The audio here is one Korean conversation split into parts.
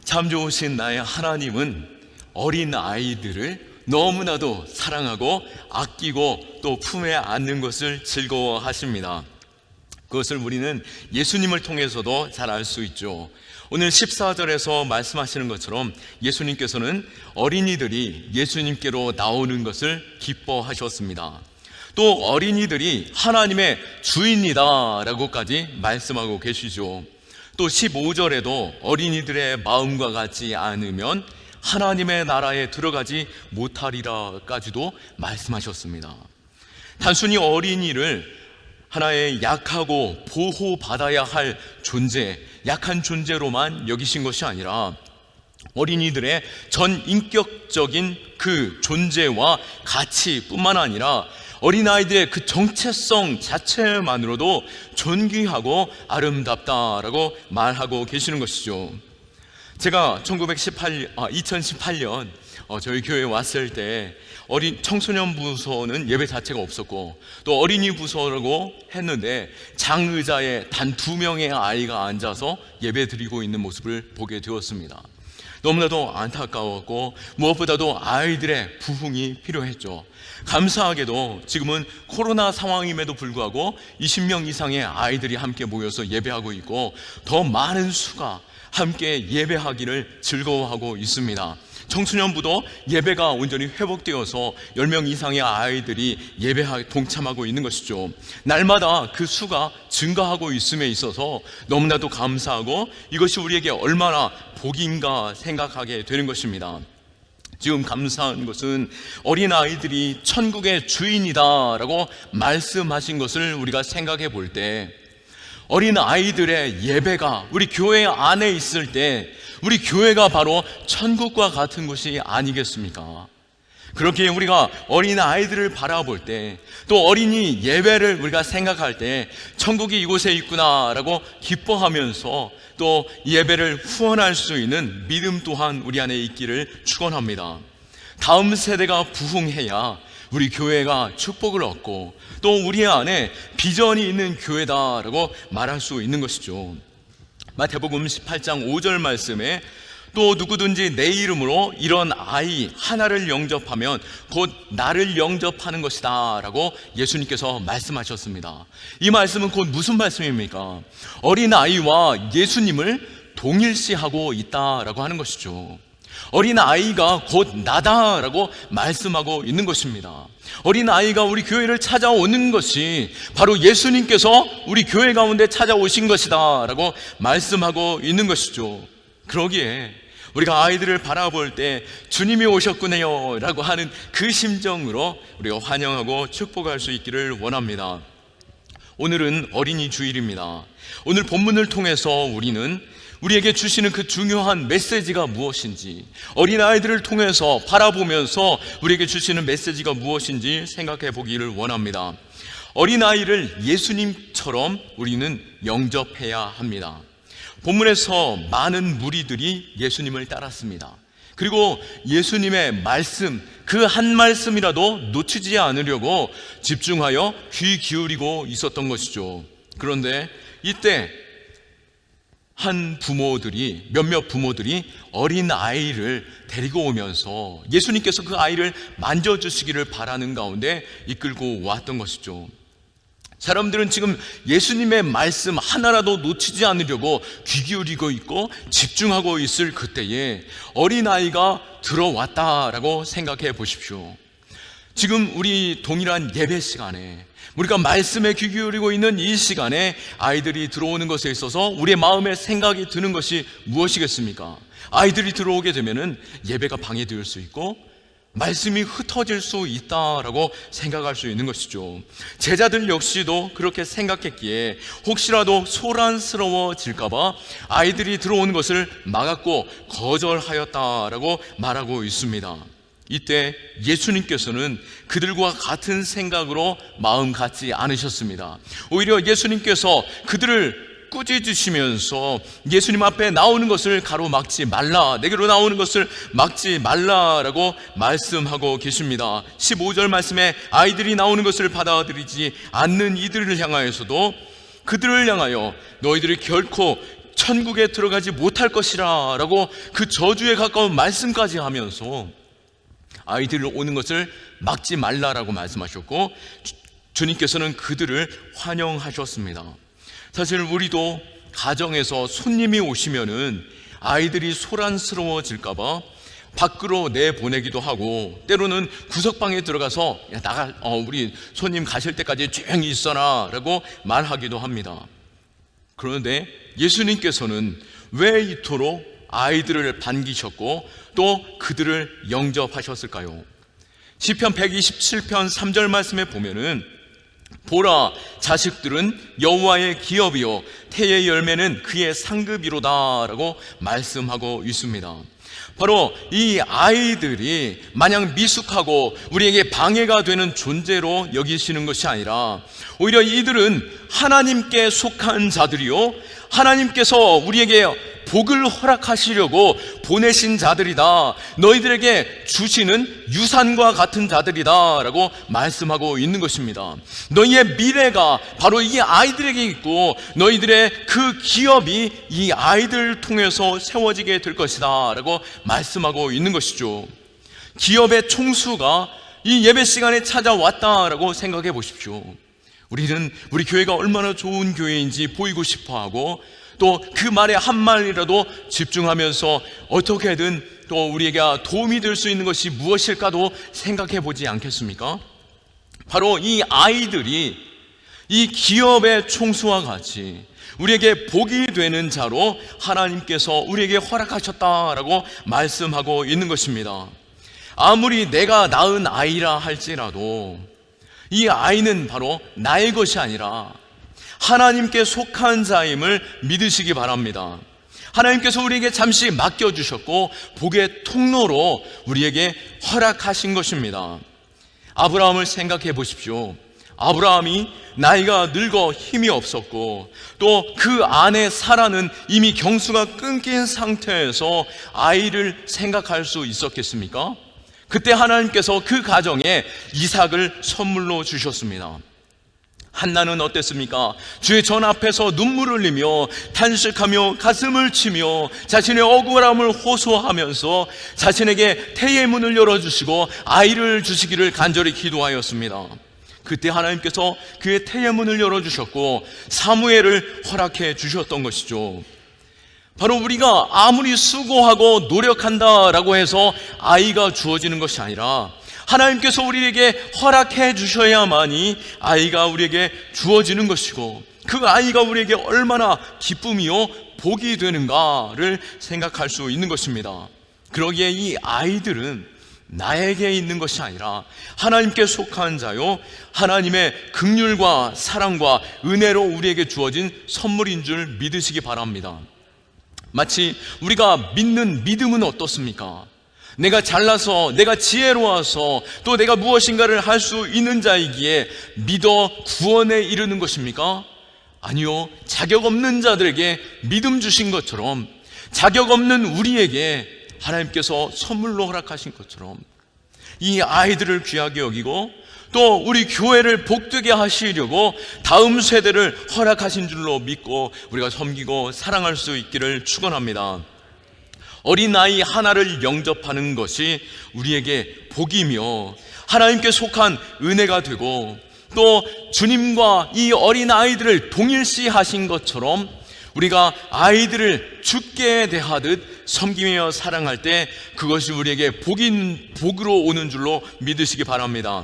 참 좋으신 나의 하나님은 어린 아이들을 너무나도 사랑하고 아끼고 또 품에 안는 것을 즐거워하십니다. 그것을 우리는 예수님을 통해서도 잘 알 수 있죠. 오늘 14절에서 말씀하시는 것처럼 예수님께서는 어린이들이 예수님께로 나오는 것을 기뻐하셨습니다. 또 어린이들이 하나님의 주인이다 라고까지 말씀하고 계시죠. 또 15절에도 어린이들의 마음과 같지 않으면 하나님의 나라에 들어가지 못하리라까지도 말씀하셨습니다. 단순히 어린이를 하나의 약하고 보호받아야 할 존재, 약한 존재로만 여기신 것이 아니라 어린이들의 전 인격적인 그 존재와 가치뿐만 아니라 어린아이들의 그 정체성 자체만으로도 존귀하고 아름답다라고 말하고 계시는 것이죠. 제가 2018년 저희 교회에 왔을 때 청소년 부서는 예배 자체가 없었고 또 어린이 부서라고 했는데 장의자에 단 2명의 아이가 앉아서 예배 드리고 있는 모습을 보게 되었습니다. 너무나도 안타까웠고 무엇보다도 아이들의 부흥이 필요했죠. 감사하게도 지금은 코로나 상황임에도 불구하고 20명 이상의 아이들이 함께 모여서 예배하고 있고 더 많은 수가 함께 예배하기를 즐거워하고 있습니다. 청소년부도 예배가 온전히 회복되어서 10명 이상의 아이들이 예배에 동참하고 있는 것이죠. 날마다 그 수가 증가하고 있음에 있어서 너무나도 감사하고 이것이 우리에게 얼마나 복인가 생각하게 되는 것입니다. 지금 감사한 것은 어린아이들이 천국의 주인이다라고 말씀하신 것을 우리가 생각해 볼 때 어린아이들의 예배가 우리 교회 안에 있을 때 우리 교회가 바로 천국과 같은 곳이 아니겠습니까? 그렇게 우리가 어린아이들을 바라볼 때 또 어린이 예배를 우리가 생각할 때 천국이 이곳에 있구나라고 기뻐하면서 또 예배를 후원할 수 있는 믿음 또한 우리 안에 있기를 축원합니다. 다음 세대가 부흥해야 우리 교회가 축복을 얻고 또 우리 안에 비전이 있는 교회다라고 말할 수 있는 것이죠. 마태복음 18장 5절 말씀에 또 누구든지 내 이름으로 이런 아이 하나를 영접하면 곧 나를 영접하는 것이다 라고 예수님께서 말씀하셨습니다. 이 말씀은 곧 무슨 말씀입니까? 어린아이와 예수님을 동일시하고 있다라고 하는 것이죠. 어린아이가 곧 나다라고 말씀하고 있는 것입니다. 어린아이가 우리 교회를 찾아오는 것이 바로 예수님께서 우리 교회 가운데 찾아오신 것이다 라고 말씀하고 있는 것이죠. 그러기에 우리가 아이들을 바라볼 때 주님이 오셨군요 라고 하는 그 심정으로 우리가 환영하고 축복할 수 있기를 원합니다. 오늘은 어린이 주일입니다. 오늘 본문을 통해서 우리는 우리에게 주시는 그 중요한 메시지가 무엇인지, 어린아이들을 통해서 바라보면서 우리에게 주시는 메시지가 무엇인지 생각해 보기를 원합니다. 어린아이를 예수님처럼 우리는 영접해야 합니다. 본문에서 많은 무리들이 예수님을 따랐습니다. 그리고 예수님의 말씀, 그 한 말씀이라도 놓치지 않으려고 집중하여 귀 기울이고 있었던 것이죠. 그런데 이때 몇몇 부모들이 어린 아이를 데리고 오면서 예수님께서 그 아이를 만져주시기를 바라는 가운데 이끌고 왔던 것이죠. 사람들은 지금 예수님의 말씀 하나라도 놓치지 않으려고 귀 기울이고 있고 집중하고 있을 그때에 어린아이가 들어왔다라고 생각해 보십시오. 지금 우리 동일한 예배 시간에 우리가 말씀에 귀 기울이고 있는 이 시간에 아이들이 들어오는 것에 있어서 우리의 마음에 생각이 드는 것이 무엇이겠습니까? 아이들이 들어오게 되면은 예배가 방해될 수 있고 말씀이 흩어질 수 있다라고 생각할 수 있는 것이죠. 제자들 역시도 그렇게 생각했기에 혹시라도 소란스러워질까봐 아이들이 들어오는 것을 막았고 거절하였다라고 말하고 있습니다. 이때 예수님께서는 그들과 같은 생각으로 마음 갖지 않으셨습니다. 오히려 예수님께서 그들을 꾸짖으시면서 예수님 앞에 나오는 것을 가로막지 말라, 내게로 나오는 것을 막지 말라라고 말씀하고 계십니다. 15절 말씀에 아이들이 나오는 것을 받아들이지 않는 이들을 향하여서도 그들을 향하여 너희들이 결코 천국에 들어가지 못할 것이라 라고 그 저주에 가까운 말씀까지 하면서 아이들을 오는 것을 막지 말라라고 말씀하셨고, 주님께서는 그들을 환영하셨습니다. 사실 우리도 가정에서 손님이 오시면은 아이들이 소란스러워질까봐 밖으로 내보내기도 하고, 때로는 구석방에 들어가서 우리 손님 가실 때까지 조용히 있어라 라고 말하기도 합니다. 그런데 예수님께서는 왜 이토록 아이들을 반기셨고 또 그들을 영접하셨을까요? 시편 127편 3절 말씀에 보면은 보라, 자식들은 여호와의 기업이요 태의 열매는 그의 상급이로다 라고 말씀하고 있습니다. 바로 이 아이들이 마냥 미숙하고 우리에게 방해가 되는 존재로 여기시는 것이 아니라 오히려 이들은 하나님께 속한 자들이요 하나님께서 우리에게 복을 허락하시려고 보내신 자들이다, 너희들에게 주시는 유산과 같은 자들이다 라고 말씀하고 있는 것입니다. 너희의 미래가 바로 이 아이들에게 있고 너희들의 그 기업이 이 아이들을 통해서 세워지게 될 것이다 라고 말씀하고 있는 것이죠. 기업의 총수가 이 예배 시간에 찾아왔다라고 생각해 보십시오. 우리는 우리 교회가 얼마나 좋은 교회인지 보이고 싶어하고 또 그 말에 한마디라도 집중하면서 어떻게든 또 우리에게 도움이 될 수 있는 것이 무엇일까도 생각해 보지 않겠습니까? 바로 이 아이들이 이 기업의 총수와 같이 우리에게 복이 되는 자로 하나님께서 우리에게 허락하셨다라고 말씀하고 있는 것입니다. 아무리 내가 낳은 아이라 할지라도 이 아이는 바로 나의 것이 아니라 하나님께 속한 자임을 믿으시기 바랍니다. 하나님께서 우리에게 잠시 맡겨주셨고 복의 통로로 우리에게 허락하신 것입니다. 아브라함을 생각해 보십시오. 아브라함이 나이가 늙어 힘이 없었고 또 그 아내 사라는 이미 경수가 끊긴 상태에서 아이를 생각할 수 있었겠습니까? 그때 하나님께서 그 가정에 이삭을 선물로 주셨습니다. 한나는 어땠습니까? 주의 전 앞에서 눈물을 흘리며 탄식하며 가슴을 치며 자신의 억울함을 호소하면서 자신에게 태의 문을 열어주시고 아이를 주시기를 간절히 기도하였습니다. 그때 하나님께서 그의 태의 문을 열어주셨고 사무엘을 허락해 주셨던 것이죠. 바로 우리가 아무리 수고하고 노력한다라고 해서 아이가 주어지는 것이 아니라 하나님께서 우리에게 허락해 주셔야만이 아이가 우리에게 주어지는 것이고 그 아이가 우리에게 얼마나 기쁨이요 복이 되는가를 생각할 수 있는 것입니다. 그러기에 이 아이들은 나에게 있는 것이 아니라 하나님께 속한 자요 하나님의 긍휼과 사랑과 은혜로 우리에게 주어진 선물인 줄 믿으시기 바랍니다. 마치 우리가 믿는 믿음은 어떻습니까? 내가 잘나서 내가 지혜로워서 또 내가 무엇인가를 할 수 있는 자이기에 믿어 구원에 이르는 것입니까? 아니요, 자격 없는 자들에게 믿음 주신 것처럼 자격 없는 우리에게 하나님께서 선물로 허락하신 것처럼 이 아이들을 귀하게 여기고 또 우리 교회를 복되게 하시려고 다음 세대를 허락하신 줄로 믿고 우리가 섬기고 사랑할 수 있기를 축원합니다. 어린아이 하나를 영접하는 것이 우리에게 복이며 하나님께 속한 은혜가 되고 또 주님과 이 어린아이들을 동일시하신 것처럼 우리가 아이들을 주께 대하듯 섬기며 사랑할 때 그것이 우리에게 복으로 오는 줄로 믿으시기 바랍니다.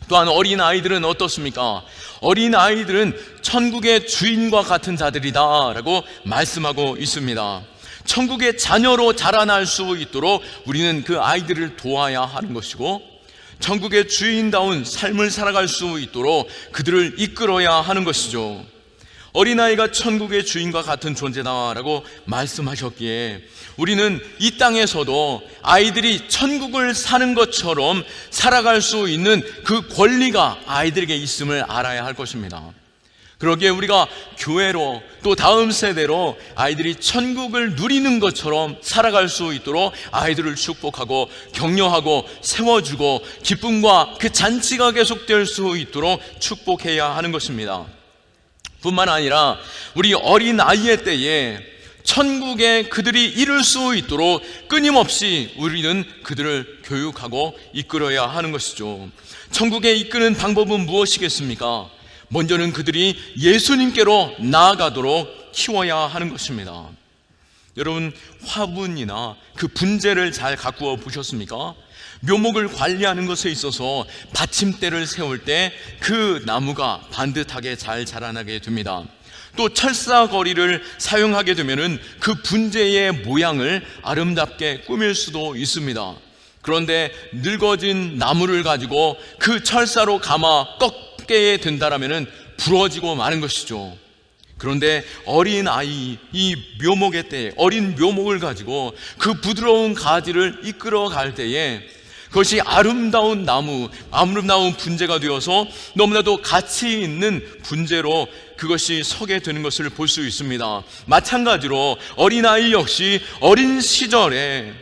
또한 어린아이들은 어떻습니까? 어린아이들은 천국의 주인과 같은 자들이다 라고 말씀하고 있습니다. 천국의 자녀로 자라날 수 있도록 우리는 그 아이들을 도와야 하는 것이고 천국의 주인다운 삶을 살아갈 수 있도록 그들을 이끌어야 하는 것이죠. 어린아이가 천국의 주인과 같은 존재다라고 말씀하셨기에 우리는 이 땅에서도 아이들이 천국을 사는 것처럼 살아갈 수 있는 그 권리가 아이들에게 있음을 알아야 할 것입니다. 그러기에 우리가 교회로 또 다음 세대로 아이들이 천국을 누리는 것처럼 살아갈 수 있도록 아이들을 축복하고 격려하고 세워주고 기쁨과 그 잔치가 계속될 수 있도록 축복해야 하는 것입니다. 뿐만 아니라 우리 어린 아이의 때에 천국에 그들이 이룰 수 있도록 끊임없이 우리는 그들을 교육하고 이끌어야 하는 것이죠. 천국에 이끄는 방법은 무엇이겠습니까? 먼저는 그들이 예수님께로 나아가도록 키워야 하는 것입니다. 여러분, 화분이나 그 분재를 잘 가꾸어 보셨습니까? 묘목을 관리하는 것에 있어서 받침대를 세울 때 그 나무가 반듯하게 잘 자라나게 됩니다. 또 철사거리를 사용하게 되면은 그 분재의 모양을 아름답게 꾸밀 수도 있습니다. 그런데 늙어진 나무를 가지고 그 철사로 감아 꺾게 된다라면은 부러지고 마는 것이죠. 그런데 어린 아이, 이 묘목의 때 어린 묘목을 가지고 그 부드러운 가지를 이끌어 갈 때에 그것이 아름다운 나무, 아름다운 분재가 되어서 너무나도 가치 있는 분재로 그것이 서게 되는 것을 볼 수 있습니다. 마찬가지로 어린아이 역시 어린 시절에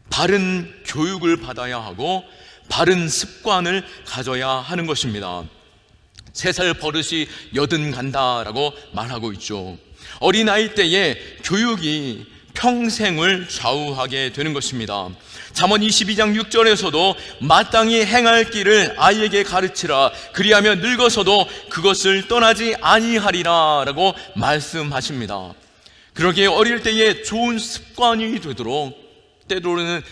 바른 교육을 받아야 하고 바른 습관을 가져야 하는 것입니다. 3살 버릇이 80 간다라고 말하고 있죠. 어린아이 때의 교육이 평생을 좌우하게 되는 것입니다. 잠언 22장 6절에서도 마땅히 행할 길을 아이에게 가르치라, 그리하면 늙어서도 그것을 떠나지 아니하리라 라고 말씀하십니다. 그러기에 어릴 때에 좋은 습관이 되도록 때로는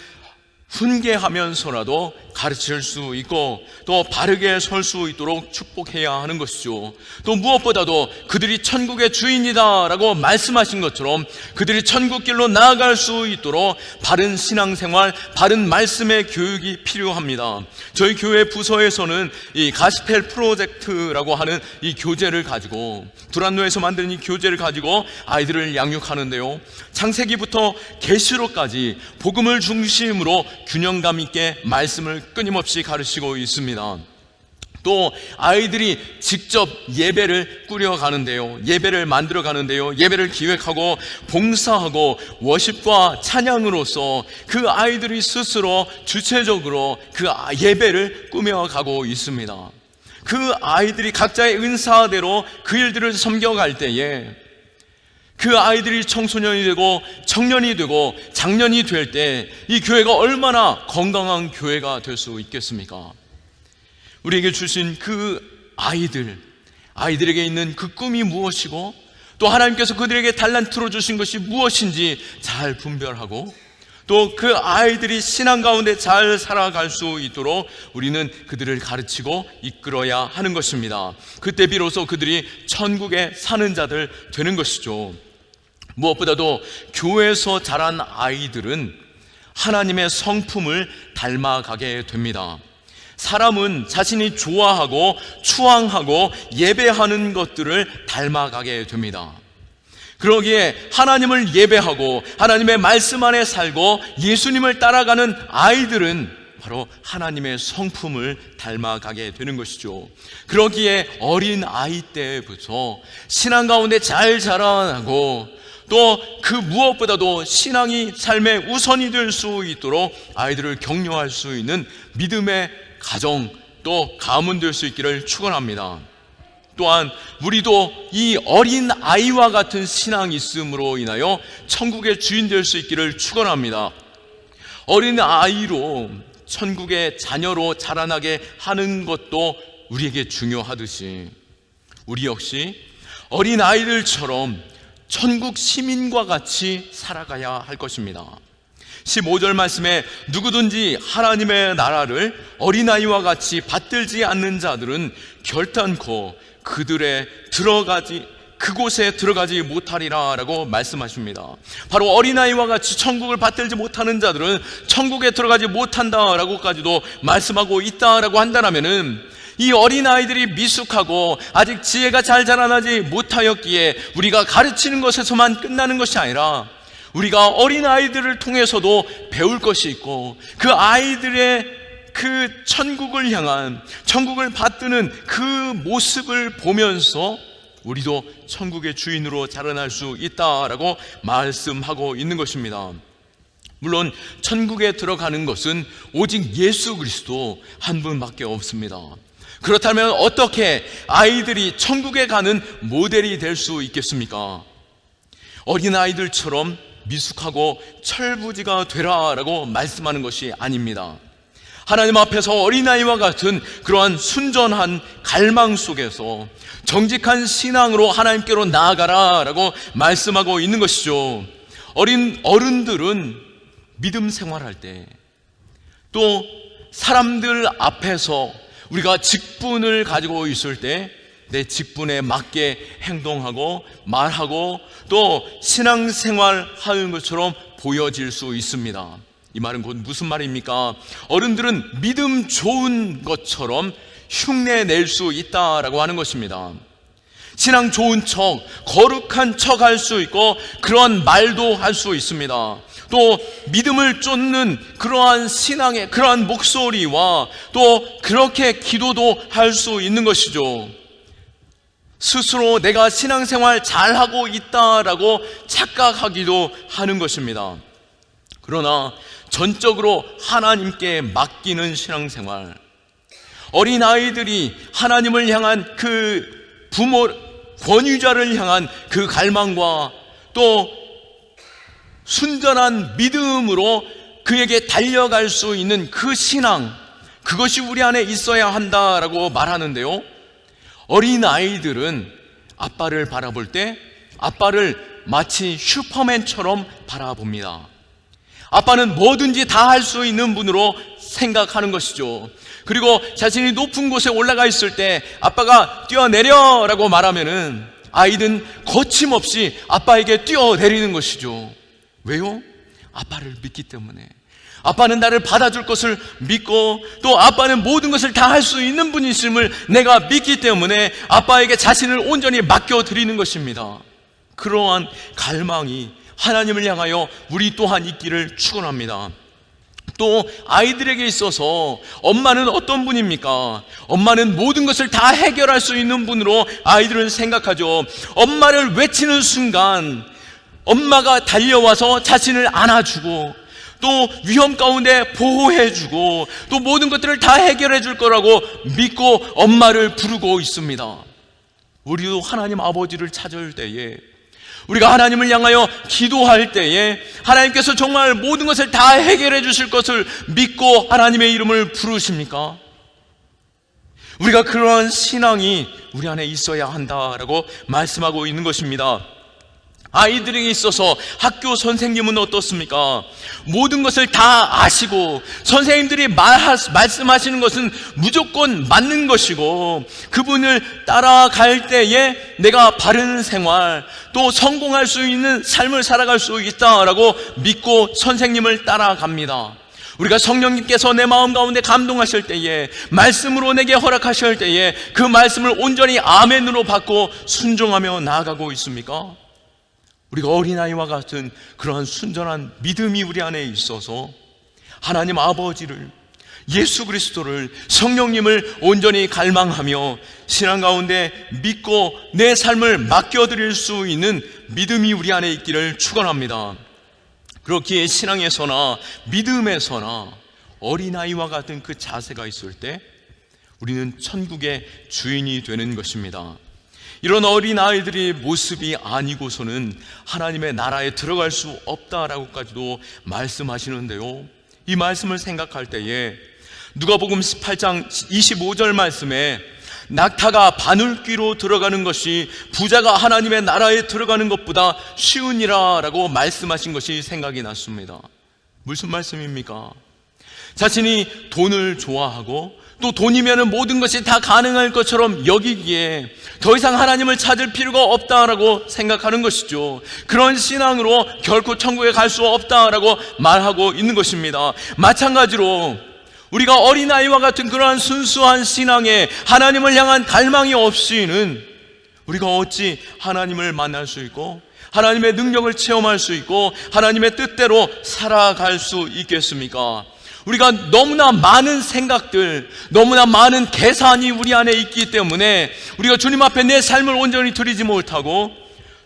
훈계하면서라도 가르칠 수 있고 또 바르게 설 수 있도록 축복해야 하는 것이죠. 또 무엇보다도 그들이 천국의 주인이다 라고 말씀하신 것처럼 그들이 천국길로 나아갈 수 있도록 바른 신앙생활, 바른 말씀의 교육이 필요합니다. 저희 교회 부서에서는 이 가스펠 프로젝트라고 하는 이 교재를 가지고, 두란노에서 만든 이 교재를 가지고 아이들을 양육하는데요, 창세기부터 계시록까지 복음을 중심으로 균형감 있게 말씀을 끊임없이 가르치고 있습니다. 또 아이들이 직접 예배를 꾸려가는데요, 예배를 만들어가는데요, 예배를 기획하고 봉사하고 워십과 찬양으로서 그 아이들이 스스로 주체적으로 그 예배를 꾸며가고 있습니다. 그 아이들이 각자의 은사대로 그 일들을 섬겨갈 때에 그 아이들이 청소년이 되고 청년이 되고 장년이 될 때 이 교회가 얼마나 건강한 교회가 될 수 있겠습니까? 우리에게 주신 그 아이들에게 있는 그 꿈이 무엇이고 또 하나님께서 그들에게 달란트로 주신 것이 무엇인지 잘 분별하고 또 그 아이들이 신앙 가운데 잘 살아갈 수 있도록 우리는 그들을 가르치고 이끌어야 하는 것입니다. 그때 비로소 그들이 천국에 사는 자들 되는 것이죠. 무엇보다도 교회에서 자란 아이들은 하나님의 성품을 닮아가게 됩니다. 사람은 자신이 좋아하고 추앙하고 예배하는 것들을 닮아가게 됩니다. 그러기에 하나님을 예배하고 하나님의 말씀 안에 살고 예수님을 따라가는 아이들은 바로 하나님의 성품을 닮아가게 되는 것이죠. 그러기에 어린 아이 때부터 신앙 가운데 잘 자라나고 또 그 무엇보다도 신앙이 삶의 우선이 될 수 있도록 아이들을 격려할 수 있는 믿음의 가정 또 가문 될 수 있기를 축원합니다. 또한 우리도 이 어린 아이와 같은 신앙이 있음으로 인하여 천국의 주인 될 수 있기를 축원합니다. 어린 아이로 천국의 자녀로 자라나게 하는 것도 우리에게 중요하듯이 우리 역시 어린 아이들처럼 천국 시민과 같이 살아가야 할 것입니다. 15절 말씀에 누구든지 하나님의 나라를 어린아이와 같이 받들지 않는 자들은 결단코 그곳에 들어가지 못하리라 라고 말씀하십니다. 바로 어린아이와 같이 천국을 받들지 못하는 자들은 천국에 들어가지 못한다 라고까지도 말씀하고 있다라고 한다면은 이 어린아이들이 미숙하고 아직 지혜가 잘 자라나지 못하였기에 우리가 가르치는 것에서만 끝나는 것이 아니라 우리가 어린아이들을 통해서도 배울 것이 있고 그 아이들의 그 천국을 향한 천국을 받드는 그 모습을 보면서 우리도 천국의 주인으로 자라날 수 있다라고 말씀하고 있는 것입니다. 물론 천국에 들어가는 것은 오직 예수 그리스도 한 분밖에 없습니다. 그렇다면 어떻게 아이들이 천국에 가는 모델이 될 수 있겠습니까? 어린아이들처럼 미숙하고 철부지가 되라라고 말씀하는 것이 아닙니다. 하나님 앞에서 어린아이와 같은 그러한 순전한 갈망 속에서 정직한 신앙으로 하나님께로 나아가라라고 말씀하고 있는 것이죠. 어른들은 믿음 생활할 때, 또 사람들 앞에서 우리가 직분을 가지고 있을 때 내 직분에 맞게 행동하고 말하고 또 신앙생활 하는 것처럼 보여질 수 있습니다. 이 말은 곧 무슨 말입니까? 어른들은 믿음 좋은 것처럼 흉내 낼 수 있다라고 하는 것입니다. 신앙 좋은 척, 거룩한 척 할 수 있고 그러한 말도 할 수 있습니다. 또 믿음을 쫓는 그러한 신앙의 그러한 목소리와 또 그렇게 기도도 할 수 있는 것이죠. 스스로 내가 신앙생활 잘하고 있다라고 착각하기도 하는 것입니다. 그러나 전적으로 하나님께 맡기는 신앙생활, 어린아이들이 하나님을 향한 그 부모, 권위자를 향한 그 갈망과 또 순전한 믿음으로 그에게 달려갈 수 있는 그 신앙, 그것이 우리 안에 있어야 한다라고 말하는데요, 어린아이들은 아빠를 바라볼 때 아빠를 마치 슈퍼맨처럼 바라봅니다. 아빠는 뭐든지 다 할 수 있는 분으로 생각하는 것이죠. 그리고 자신이 높은 곳에 올라가 있을 때 아빠가 뛰어내려라고 말하면은 아이는 거침없이 아빠에게 뛰어내리는 것이죠. 왜요? 아빠를 믿기 때문에. 아빠는 나를 받아줄 것을 믿고 또 아빠는 모든 것을 다 할 수 있는 분이심을 내가 믿기 때문에 아빠에게 자신을 온전히 맡겨드리는 것입니다. 그러한 갈망이 하나님을 향하여 우리 또한 있기를 축원합니다. 또 아이들에게 있어서 엄마는 어떤 분입니까? 엄마는 모든 것을 다 해결할 수 있는 분으로 아이들은 생각하죠. 엄마를 외치는 순간 엄마가 달려와서 자신을 안아주고 또 위험 가운데 보호해주고 또 모든 것들을 다 해결해 줄 거라고 믿고 엄마를 부르고 있습니다. 우리도 하나님 아버지를 찾을 때에, 우리가 하나님을 향하여 기도할 때에 하나님께서 정말 모든 것을 다 해결해 주실 것을 믿고 하나님의 이름을 부르십니까? 우리가 그러한 신앙이 우리 안에 있어야 한다라고 말씀하고 있는 것입니다. 아이들에게 있어서 학교 선생님은 어떻습니까? 모든 것을 다 아시고 선생님들이 말씀하시는 것은 무조건 맞는 것이고 그분을 따라갈 때에 내가 바른 생활 또 성공할 수 있는 삶을 살아갈 수 있다라고 믿고 선생님을 따라갑니다. 우리가 성령님께서 내 마음 가운데 감동하실 때에, 말씀으로 내게 허락하실 때에 그 말씀을 온전히 아멘으로 받고 순종하며 나아가고 있습니까? 우리가 어린아이와 같은 그러한 순전한 믿음이 우리 안에 있어서 하나님 아버지를, 예수 그리스도를, 성령님을 온전히 갈망하며 신앙 가운데 믿고 내 삶을 맡겨드릴 수 있는 믿음이 우리 안에 있기를 축원합니다. 그렇기에 신앙에서나 믿음에서나 어린아이와 같은 그 자세가 있을 때 우리는 천국의 주인이 되는 것입니다. 이런 어린아이들의 모습이 아니고서는 하나님의 나라에 들어갈 수 없다라고까지도 말씀하시는데요, 이 말씀을 생각할 때에 누가복음 18장 25절 말씀에 낙타가 바늘귀로 들어가는 것이 부자가 하나님의 나라에 들어가는 것보다 쉬우니라 라고 말씀하신 것이 생각이 났습니다. 무슨 말씀입니까? 자신이 돈을 좋아하고 또 돈이면 모든 것이 다 가능할 것처럼 여기기에 더 이상 하나님을 찾을 필요가 없다라고 생각하는 것이죠. 그런 신앙으로 결코 천국에 갈 수 없다라고 말하고 있는 것입니다. 마찬가지로 우리가 어린아이와 같은 그러한 순수한 신앙에 하나님을 향한 갈망이 없이는 우리가 어찌 하나님을 만날 수 있고 하나님의 능력을 체험할 수 있고 하나님의 뜻대로 살아갈 수 있겠습니까? 우리가 너무나 많은 생각들, 너무나 많은 계산이 우리 안에 있기 때문에 우리가 주님 앞에 내 삶을 온전히 드리지 못하고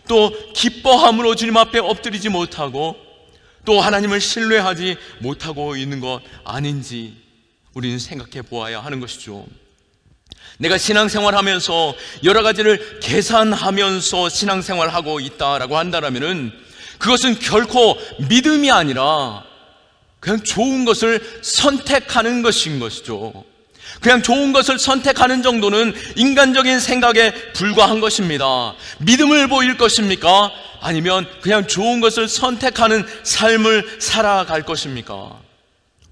또 기뻐함으로 주님 앞에 엎드리지 못하고 또 하나님을 신뢰하지 못하고 있는 것 아닌지 우리는 생각해 보아야 하는 것이죠. 내가 신앙생활하면서 여러 가지를 계산하면서 신앙생활하고 있다라고 한다면은 그것은 결코 믿음이 아니라 그냥 좋은 것을 선택하는 것인 것이죠. 그냥 좋은 것을 선택하는 정도는 인간적인 생각에 불과한 것입니다. 믿음을 보일 것입니까? 아니면 그냥 좋은 것을 선택하는 삶을 살아갈 것입니까?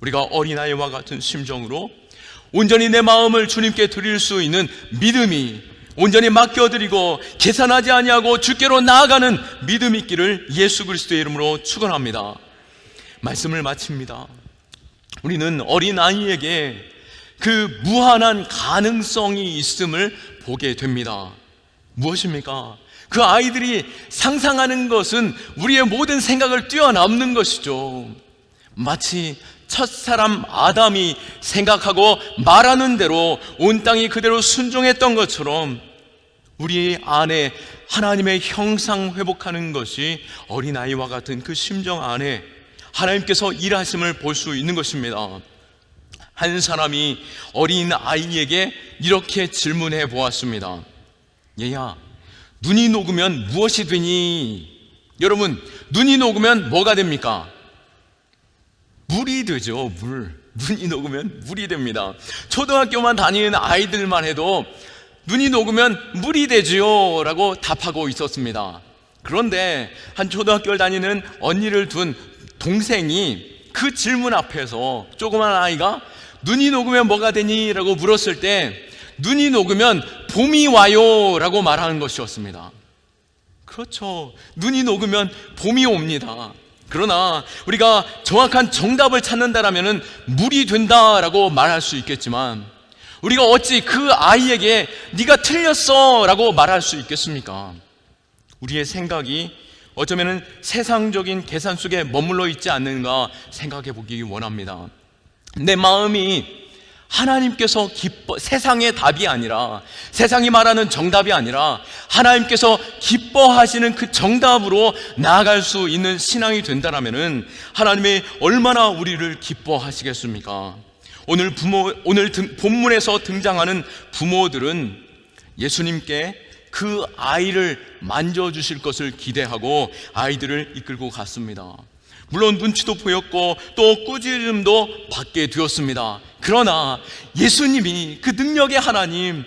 우리가 어린아이와 같은 심정으로 온전히 내 마음을 주님께 드릴 수 있는 믿음이, 온전히 맡겨드리고 계산하지 아니하고 주께로 나아가는 믿음이 있기를 예수 그리스도의 이름으로 축원합니다. 말씀을 마칩니다. 우리는 어린아이에게 그 무한한 가능성이 있음을 보게 됩니다. 무엇입니까? 그 아이들이 상상하는 것은 우리의 모든 생각을 뛰어넘는 것이죠. 마치 첫사람 아담이 생각하고 말하는 대로 온 땅이 그대로 순종했던 것처럼 우리 안에 하나님의 형상 회복하는 것이 어린아이와 같은 그 심정 안에 하나님께서 일하심을 볼 수 있는 것입니다. 한 사람이 어린 아이에게 이렇게 질문해 보았습니다. 얘야, 눈이 녹으면 무엇이 되니? 여러분, 눈이 녹으면 뭐가 됩니까? 물이 되죠. 눈이 녹으면 물이 됩니다. 초등학교만 다니는 아이들만 해도 눈이 녹으면 물이 되지요 라고 답하고 있었습니다. 그런데 한 초등학교를 다니는 언니를 둔 동생이 그 질문 앞에서 조그만 아이가 눈이 녹으면 뭐가 되니? 라고 물었을 때 눈이 녹으면 봄이 와요 라고 말하는 것이었습니다. 그렇죠. 눈이 녹으면 봄이 옵니다. 그러나 우리가 정확한 정답을 찾는다라면 물이 된다라고 말할 수 있겠지만 우리가 어찌 그 아이에게 네가 틀렸어 라고 말할 수 있겠습니까? 우리의 생각이 어쩌면 세상적인 계산 속에 머물러 있지 않는가 생각해 보기 원합니다. 내 마음이 하나님께서 세상의 답이 아니라, 세상이 말하는 정답이 아니라 하나님께서 기뻐하시는 그 정답으로 나아갈 수 있는 신앙이 된다면 하나님이 얼마나 우리를 기뻐하시겠습니까? 오늘 본문에서 등장하는 부모들은 예수님께 그 아이를 만져주실 것을 기대하고 아이들을 이끌고 갔습니다. 물론 눈치도 보였고 또 꾸지름도 받게 되었습니다. 그러나 예수님이, 그 능력의 하나님,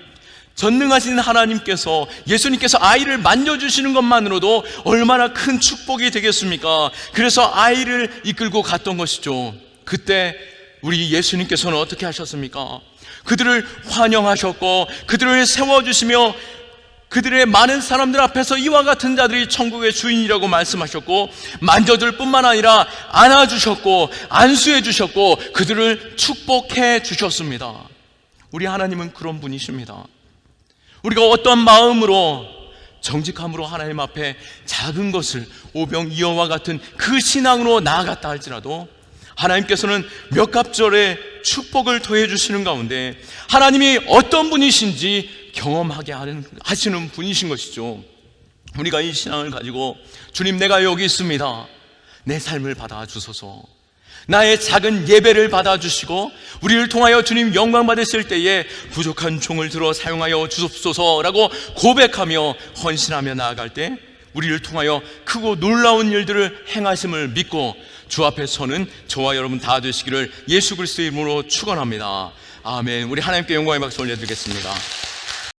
전능하신 하나님께서, 예수님께서 아이를 만져주시는 것만으로도 얼마나 큰 축복이 되겠습니까? 그래서 아이를 이끌고 갔던 것이죠. 그때 우리 예수님께서는 어떻게 하셨습니까? 그들을 환영하셨고 그들을 세워주시며 그들의 많은 사람들 앞에서 이와 같은 자들이 천국의 주인이라고 말씀하셨고, 만져줄 뿐만 아니라 안아주셨고 안수해 주셨고 그들을 축복해 주셨습니다. 우리 하나님은 그런 분이십니다. 우리가 어떤 마음으로, 정직함으로 하나님 앞에 작은 것을 오병이어와 같은 그 신앙으로 나아갔다 할지라도 하나님께서는 몇 갑절의 축복을 더해 주시는 가운데 하나님이 어떤 분이신지 경험하게 하시는 분이신 것이죠. 우리가 이 신앙을 가지고 주님, 내가 여기 있습니다, 내 삶을 받아주소서, 나의 작은 예배를 받아주시고 우리를 통하여 주님 영광 받으실 때에 부족한 종을 들어 사용하여 주옵소서라고 고백하며 헌신하며 나아갈 때 우리를 통하여 크고 놀라운 일들을 행하심을 믿고 주 앞에 서는 저와 여러분 다 되시기를 예수 그리스도의 이름으로 축원합니다. 아멘. 우리 하나님께 영광의 박수 올려드리겠습니다.